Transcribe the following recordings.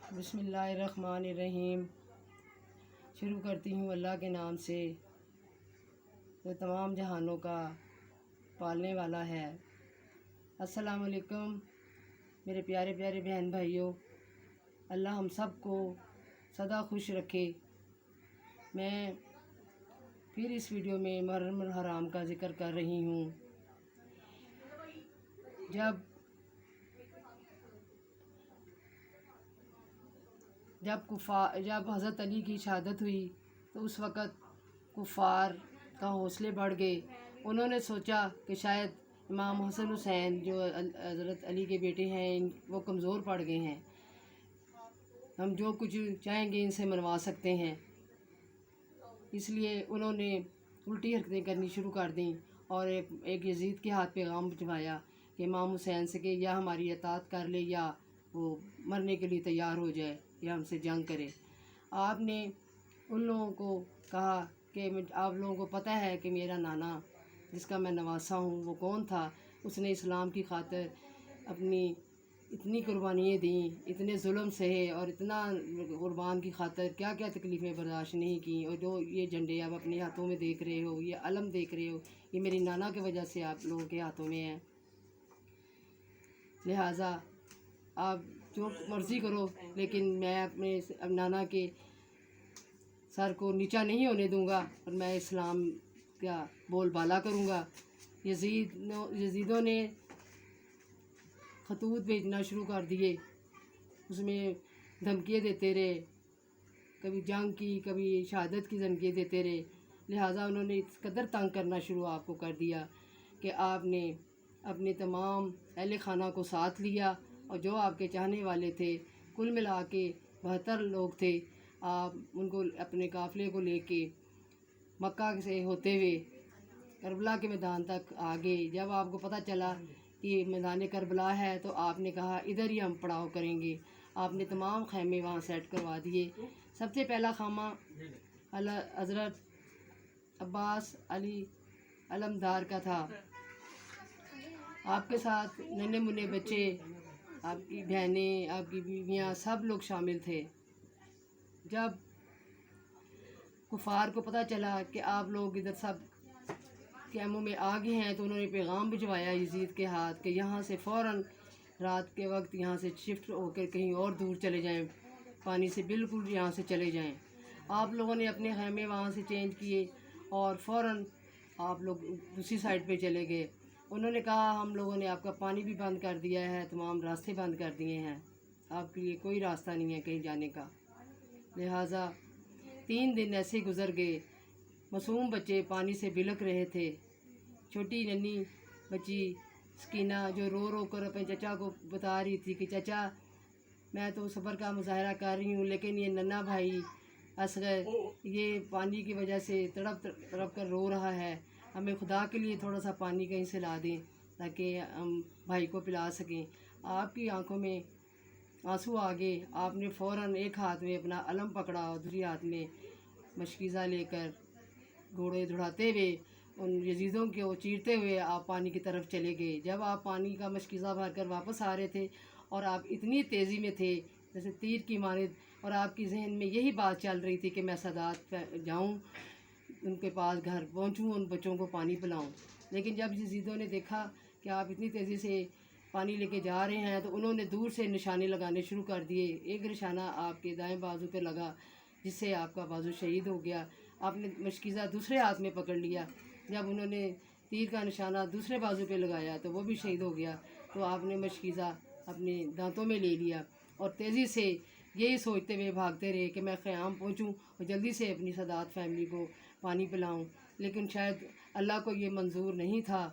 بسم اللہ الرحمن الرحیم۔ شروع کرتی ہوں اللہ کے نام سے جو تمام جہانوں کا پالنے والا ہے۔ السلام علیکم میرے پیارے پیارے بہن بھائیوں، اللہ ہم سب کو سدا خوش رکھے۔ میں پھر اس ویڈیو میں محرم الحرام کا ذکر کر رہی ہوں۔ جب حضرت علی کی شہادت ہوئی تو اس وقت کفار کا حوصلے بڑھ گئے۔ انہوں نے سوچا کہ شاید امام حسن حسین جو حضرت علی کے بیٹے ہیں وہ کمزور پڑ گئے ہیں، ہم جو کچھ چاہیں گے ان سے منوا سکتے ہیں۔ اس لیے انہوں نے الٹی حرکتیں کرنی شروع کر دیں اور ایک یزید کے ہاتھ پیغام بھجوایا کہ امام حسین سے کہ یا ہماری اطاعت کر لے یا وہ مرنے کے لیے تیار ہو جائے یا ہم سے جنگ کرے۔ آپ نے ان لوگوں کو کہا کہ آپ لوگوں کو پتہ ہے کہ میرا نانا جس کا میں نواسا ہوں وہ کون تھا۔ اس نے اسلام کی خاطر اپنی اتنی قربانیاں دیں، اتنے ظلم سہے اور اتنا قربان کی خاطر کیا کیا تکلیفیں برداشت نہیں کیں۔ اور جو یہ جھنڈے آپ اپنے ہاتھوں میں دیکھ رہے ہو، یہ علم دیکھ رہے ہو، یہ میری نانا کی وجہ سے آپ لوگوں کے ہاتھوں میں ہے۔ لہٰذا آپ جو مرضی کرو، لیکن میں اپنے نانا کے سر کو نیچا نہیں ہونے دوں گا اور میں اسلام کا بول بالا کروں گا۔ یزیدوں نے خطوط بھیجنا شروع کر دیے، اس میں دھمکیاں دیتے رہے، کبھی جنگ کی کبھی شہادت کی دھمکیاں دیتے رہے۔ لہٰذا انہوں نے اس قدر تنگ کرنا شروع آپ کو کر دیا کہ آپ نے اپنے تمام اہل خانہ کو ساتھ لیا اور جو آپ کے چاہنے والے تھے، کل ملا کے 72 لوگ تھے، آپ ان کو اپنے قافلے کو لے کے مکہ سے ہوتے ہوئے کربلا کے میدان تک آگے۔ جب آپ کو پتہ چلا کہ یہ میدان کربلا ہے تو آپ نے کہا ادھر ہی ہم پڑاؤ کریں گے۔ آپ نے تمام خیمے وہاں سیٹ کروا دیے۔ سب سے پہلا خیمہ حضرت عباس علی علمدار کا تھا۔ آپ کے ساتھ ننھے منھے بچے، آپ کی بہنیں، آپ کی بیویاں، سب لوگ شامل تھے۔ جب کفار کو پتہ چلا کہ آپ لوگ ادھر سب خیموں میں آ گئے ہیں تو انہوں نے پیغام بھجوایا یزید کے ہاتھ کہ یہاں سے فوراً رات کے وقت یہاں سے شفٹ ہو کر کہیں اور دور چلے جائیں، پانی سے بالکل یہاں سے چلے جائیں۔ آپ لوگوں نے اپنے خیمے وہاں سے چینج کیے اور فوراً آپ لوگ دوسری سائڈ پہ چلے گئے۔ انہوں نے کہا ہم لوگوں نے آپ کا پانی بھی بند کر دیا ہے، تمام راستے بند کر دیے ہیں، آپ کے لیے کوئی راستہ نہیں ہے کہیں جانے کا۔ لہٰذا 3 دن ایسے گزر گئے۔ معصوم بچے پانی سے بلک رہے تھے۔ چھوٹی ننھی بچی سکینہ جو رو رو کر اپنے چچا کو بتا رہی تھی کہ چچا میں تو صبر کا مظاہرہ کر رہی ہوں، لیکن یہ ننھا بھائی اصغر یہ پانی کی وجہ سے تڑپ تڑپ کر رو رہا ہے، ہمیں خدا کے لیے تھوڑا سا پانی کہیں سے لا دیں تاکہ ہم بھائی کو پلا سکیں۔ آپ کی آنکھوں میں آنسو آ گئے۔ آپ نے فوراً ایک ہاتھ میں اپنا علم پکڑا اور دوسری ہاتھ میں مشکیزہ لے کر گھوڑے دوڑاتے ہوئے ان یزیدوں کو چیرتے ہوئے آپ پانی کی طرف چلے گئے۔ جب آپ پانی کا مشکیزہ بھر کر واپس آ رہے تھے اور آپ اتنی تیزی میں تھے جیسے تیر کی مانند، اور آپ کی ذہن میں یہی بات چل رہی تھی کہ میں سادات جاؤں، ان کے پاس گھر پہنچوں، ان بچوں کو پانی پلاؤں۔ لیکن جب یزیدوں نے دیکھا کہ آپ اتنی تیزی سے پانی لے کے جا رہے ہیں تو انہوں نے دور سے نشانے لگانے شروع کر دیے۔ ایک نشانہ آپ کے دائیں بازو پہ لگا جس سے آپ کا بازو شہید ہو گیا۔ آپ نے مشکیزہ دوسرے ہاتھ میں پکڑ لیا۔ جب انہوں نے تیر کا نشانہ دوسرے بازو پہ لگایا تو وہ بھی شہید ہو گیا، تو آپ نے مشکیزہ اپنے دانتوں میں لے لیا اور تیزی سے یہی سوچتے ہوئے بھاگتے رہے کہ میں خیام پہنچوں اور جلدی سے اپنی سادات فیملی کو پانی پلاؤں۔ لیکن شاید اللہ کو یہ منظور نہیں تھا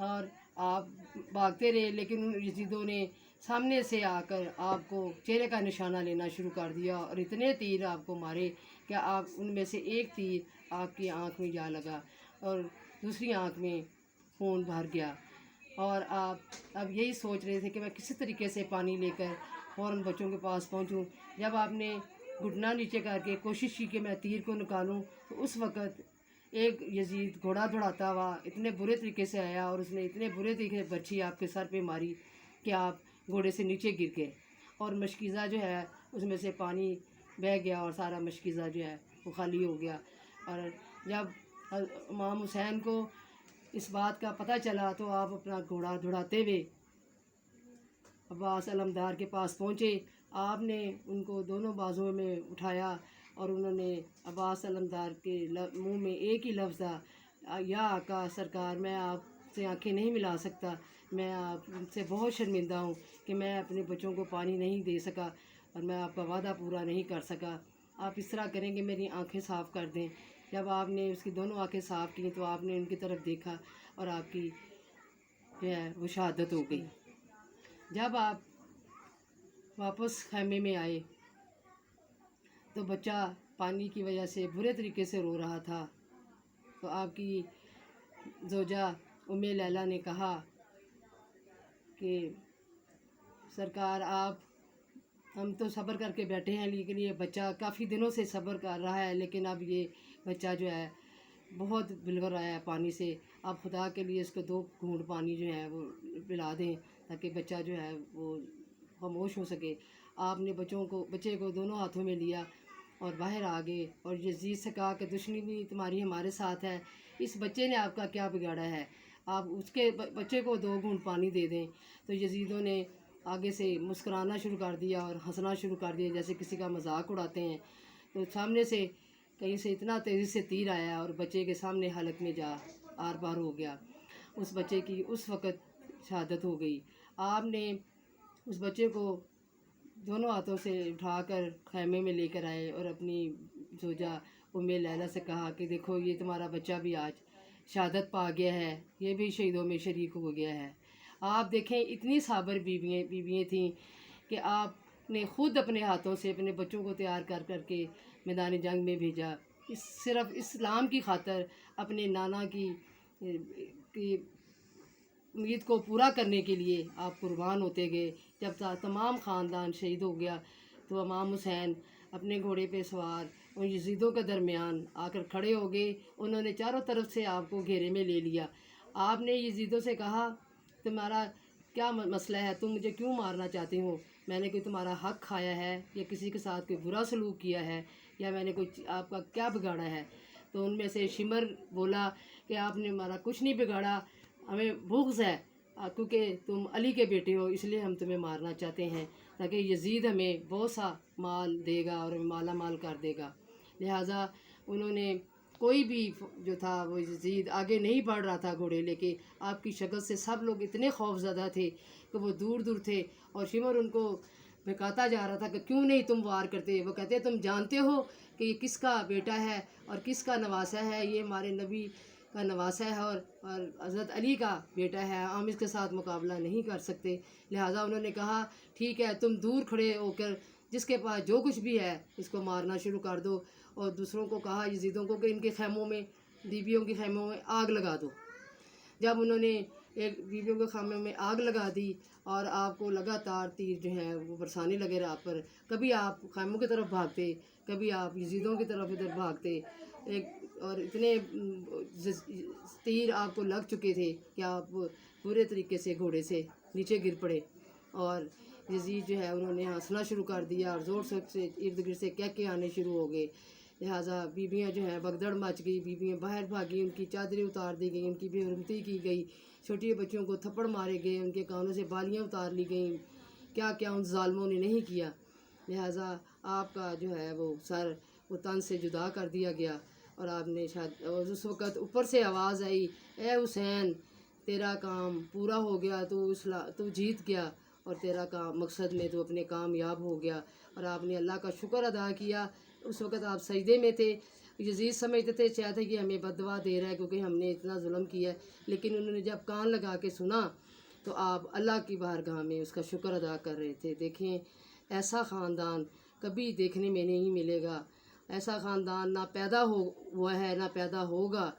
اور آپ بھاگتے رہے، لیکن ان یزیدوں نے سامنے سے آ کر آپ کو چہرے کا نشانہ لینا شروع کر دیا اور اتنے تیر آپ کو مارے کہ آپ ان میں سے ایک تیر آپ کی آنکھ میں جا لگا اور دوسری آنکھ میں خون بھر گیا، اور آپ اب یہی سوچ رہے تھے کہ میں کسی طریقے سے پانی لے کر فوراً بچوں کے پاس پہنچوں۔ جب آپ نے گھٹنا نیچے کر کے کوشش کی کہ میں تیر کو نکالوں تو اس وقت ایک یزید گھوڑا دوڑاتا ہوا اتنے برے طریقے سے آیا اور اس نے اتنے برے طریقے سے برچھی آپ کے سر پہ ماری کہ آپ گھوڑے سے نیچے گر گئے۔ اور مشکیزہ جو ہے اس میں سے پانی بہہ گیا اور سارا مشکیزہ جو ہے وہ خالی ہو گیا۔ اور جب امام حسین کو اس بات کا پتہ چلا تو آپ اپنا گھوڑا دوڑاتے ہوئے عباس علمدار کے پاس پہنچے۔ آپ نے ان کو دونوں بازوؤں میں اٹھایا اور انہوں نے عباس علمدار کے منہ میں ایک ہی لفظ تھا، یا آقا سرکار، میں آپ سے آنکھیں نہیں ملا سکتا، میں آپ سے بہت شرمندہ ہوں کہ میں اپنے بچوں کو پانی نہیں دے سکا اور میں آپ کا وعدہ پورا نہیں کر سکا۔ آپ اس طرح کریں کہ میری آنکھیں صاف کر دیں۔ جب آپ نے اس کی دونوں آنکھیں صاف کی تو آپ نے ان کی طرف دیکھا اور آپ کی جو ہے وہ شہادت ہو گئی۔ جب آپ واپس خیمے میں آئے تو بچہ پانی کی وجہ سے برے طریقے سے رو رہا تھا، تو آپ کی زوجہ ام لیلہ نے کہا کہ سرکار ہم تو صبر کر کے بیٹھے ہیں، لیکن یہ بچہ کافی دنوں سے صبر کر رہا ہے، لیکن اب یہ بچہ جو ہے بہت بلغ رہا ہے پانی سے، آپ خدا کے لیے اس کو 2 گھونٹ پانی جو ہے وہ پلا دیں تاکہ بچہ جو ہے وہ خاموش ہو سکے۔ آپ نے بچے کو دونوں ہاتھوں میں لیا اور باہر آ گئے اور یزید سے کہا کہ دشمنی تمہاری ہمارے ساتھ ہے، اس بچے نے آپ کا کیا بگاڑا ہے، آپ اس کے بچے کو 2 گھونٹ پانی دے دیں۔ تو یزیدوں نے آگے سے مسکرانا شروع کر دیا اور ہنسنا شروع کر دیا جیسے کسی کا مذاق اڑاتے ہیں۔ تو سامنے سے کہیں سے اتنا تیزی سے تیر آیا اور بچے کے سامنے حلق میں جا آر پار ہو گیا۔ اس بچے کی اس وقت شہادت ہو گئی۔ آپ نے اس بچے کو دونوں ہاتھوں سے اٹھا کر خیمے میں لے کر آئے اور اپنی زوجہ ام لیلہ سے کہا کہ دیکھو یہ تمہارا بچہ بھی آج شہادت پا گیا ہے، یہ بھی شہیدوں میں شریک ہو گیا ہے۔ آپ دیکھیں اتنی صابر بیویاں تھیں کہ آپ نے خود اپنے ہاتھوں سے اپنے بچوں کو تیار کر کر کے میدان جنگ میں بھیجا، صرف اسلام کی خاطر اپنے نانا کی امید کو پورا کرنے کے لیے آپ قربان ہوتے گئے۔ جب تمام خاندان شہید ہو گیا تو امام حسین اپنے گھوڑے پہ سوار ان یزیدوں کے درمیان آ کر کھڑے ہو گئے۔ انہوں نے چاروں طرف سے آپ کو گھیرے میں لے لیا۔ آپ نے یزیدوں سے کہا تمہارا کیا مسئلہ ہے، تم مجھے کیوں مارنا چاہتے ہو، میں نے کوئی تمہارا حق کھایا ہے یا کسی کے ساتھ کوئی برا سلوک کیا ہے یا میں نے کوئی آپ کا کیا بگاڑا ہے؟ تو ان میں سے شمر بولا کہ آپ نے ہمارا کچھ نہیں بگاڑا، ہمیں بغض ہے کیونکہ تم علی کے بیٹے ہو، اس لیے ہم تمہیں مارنا چاہتے ہیں تاکہ یزید ہمیں بہت سا مال دے گا اور ہمیں مالا مال کر دے گا۔ لہٰذا انہوں نے کوئی بھی جو تھا وہ یزید آگے نہیں بڑھ رہا تھا گھوڑے لے کے۔ آپ کی شکل سے سب لوگ اتنے خوف زدہ تھے کہ وہ دور دور تھے اور شمر ان کو بہکاتا جا رہا تھا کہ کیوں نہیں تم وار کرتے۔ وہ کہتے تم جانتے ہو کہ یہ کس کا بیٹا ہے اور کس کا نواسہ ہے، یہ ہمارے نبی کا نواسہ ہے اور حضرت علی کا بیٹا ہے، ہم اس کے ساتھ مقابلہ نہیں کر سکتے۔ لہٰذا انہوں نے کہا ٹھیک ہے، تم دور کھڑے ہو کر جس کے پاس جو کچھ بھی ہے اس کو مارنا شروع کر دو، اور دوسروں کو کہا یزیدوں کو کہ ان کے خیموں میں، بیویوں کے خیموں میں آگ لگا دو۔ جب انہوں نے ایک بیویوں کے خیموں میں آگ لگا دی اور آپ کو لگاتار تیر جو ہیں وہ برسانے لگے آپ پر، کبھی آپ خیموں کی طرف بھاگتے، کبھی آپ یزیدوں کی طرف ادھر بھاگتے، اور اتنے تیر آپ کو لگ چکے تھے کہ آپ پورے طریقے سے گھوڑے سے نیچے گر پڑے، اور یزید جو ہے انہوں نے ہنسنا شروع کر دیا اور زور سے ارد گرد سے کہکے آنے شروع ہو گئے۔ لہٰذا بیویاں جو ہیں بگدڑ مچ گئی، بیویاں باہر بھاگی، ان کی چادریں اتار دی گئیں، ان کی بے حرمتی کی گئی، چھوٹے بچوں کو تھپڑ مارے گئے، ان کے کانوں سے بالیاں اتار لی گئیں، کیا کیا ان ظالموں نے نہیں کیا۔ لہٰذا آپ کا جو ہے وہ سر وہ تن سے جدا کر دیا گیا، اور آپ نے اور اس وقت اوپر سے آواز آئی، اے حسین تیرا کام پورا ہو گیا، تو جیت گیا اور تیرا کام مقصد میں تو اپنے کامیاب ہو گیا۔ اور آپ نے اللہ کا شکر ادا کیا۔ اس وقت آپ سجدے میں تھے، یزید سمجھتے تھے چاہتے کہ ہمیں بد دعا دے رہا ہے کیونکہ ہم نے اتنا ظلم کیا ہے، لیکن انہوں نے جب کان لگا کے سنا تو آپ اللہ کی بارگاہ میں اس کا شکر ادا کر رہے تھے۔ دیکھیں ایسا خاندان کبھی دیکھنے میں نہیں ملے گا، ایسا خاندان نہ پیدا ہوا ہے نہ پیدا ہوگا،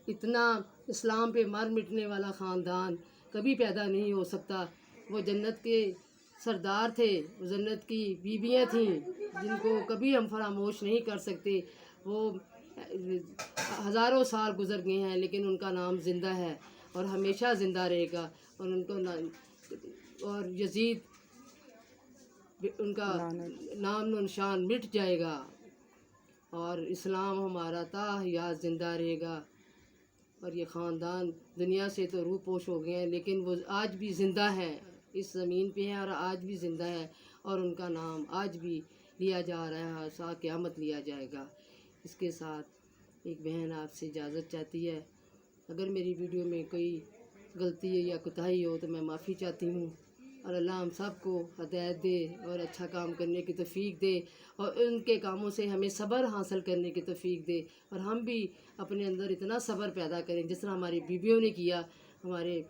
اتنا اسلام پہ مر مٹنے والا خاندان کبھی پیدا نہیں ہو سکتا۔ وہ جنت کے سردار تھے، وہ جنت کی بیویاں تھیں جن کو کبھی ہم فراموش نہیں کر سکتے۔ وہ ہزاروں سال گزر گئے ہیں لیکن ان کا نام زندہ ہے اور ہمیشہ زندہ رہے گا، اور ان کو اور یزید ان کا نام و نشان مٹ جائے گا اور اسلام ہمارا تا حیات زندہ رہے گا۔ اور یہ خاندان دنیا سے تو روح پوش ہو گئے ہیں لیکن وہ آج بھی زندہ ہیں، اس زمین پہ ہیں اور آج بھی زندہ ہیں، اور ان کا نام آج بھی لیا جا رہا ہے، سا قیامت لیا جائے گا۔ اس کے ساتھ ایک بہن آپ سے اجازت چاہتی ہے، اگر میری ویڈیو میں کوئی غلطی یا کوتاہی ہو تو میں معافی چاہتی ہوں، اور اللہ ہم سب کو ہدایت دے اور اچھا کام کرنے کی توفیق دے، اور ان کے کاموں سے ہمیں صبر حاصل کرنے کی توفیق دے، اور ہم بھی اپنے اندر اتنا صبر پیدا کریں جس طرح ہماری بیویوں نے کیا، ہمارے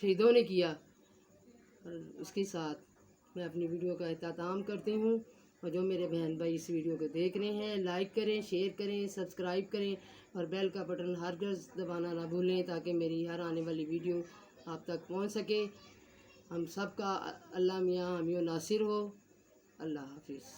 شہیدوں نے کیا۔ اور اس کے ساتھ میں اپنی ویڈیو کا اختتام کرتی ہوں، اور جو میرے بہن بھائی اس ویڈیو کو دیکھ رہے ہیں لائک کریں، شیئر کریں، سبسکرائب کریں، اور بیل کا بٹن ہرگز دبانا نہ بھولیں تاکہ میری ہر آنے والی ویڈیو آپ تک پہنچ سکے۔ ہم سب کا اللہ میاں حامی و ناصر ہو۔ اللہ حافظ۔